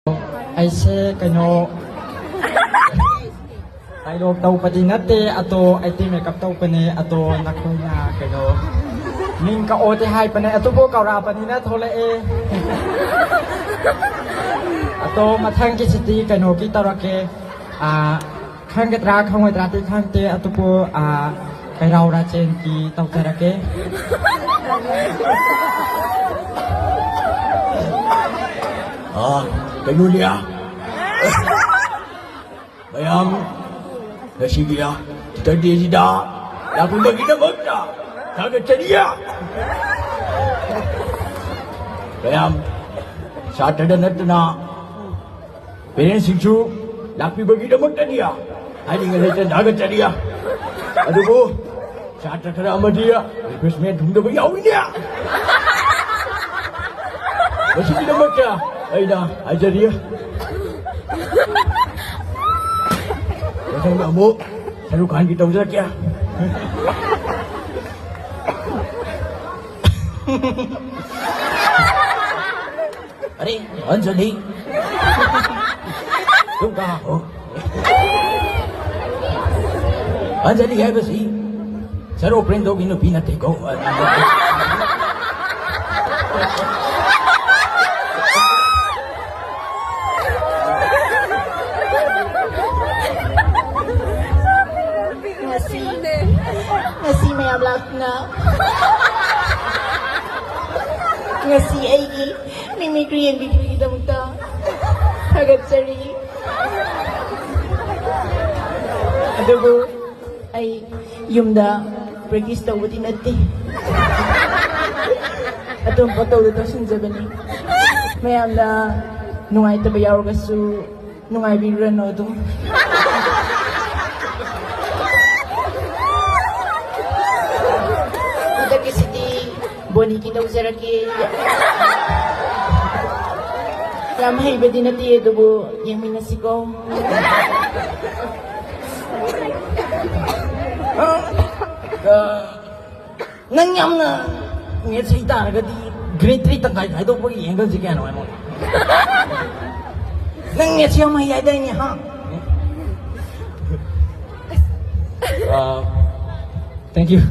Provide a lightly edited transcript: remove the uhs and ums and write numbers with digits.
I say kano I log tau pati nate ato I ti make up tau pane ato nakunya kano ning ka ote hai pane ato bo kaura pani na thole e ato mathang ki city kano ki tarake khang ke tra khang tra ti khang te ato po kai rau ra chen ki tau tarake cái nuôi à bayang na sige ya tadi gì đó là cũng bagi na mất na kagak jadi ya bayang saat ada na pengen singsu lapi bagi na mất tadi ya ai dengan itu kagak jadi ya aduh bu saat ada sama dia requestment hum dah bayau ini ya masih tidak mất ya ai dah ajar dia Jangan kamu, sarukan kita usah ya. Adik, Anjali. Tunggu. Anjali hai basi. Saru prendo gino pina teko. Ngasi may ablak na. Ngasi ay mimicry ang bibig kita magta. Agad sari. Adobo ay yumda practice daw buti nati. Atong patuloy daw sinjaban ni. Mayam na nungay tabayaw kasu nungay biran no dum. Boni kita usara ke ramai bedina tiye dobo yang minasiko nanyam na nge cerita na gadi grade 3 tangkai kai do pagi yang gadi kan mo nang nge siya mai ada ni ha thank you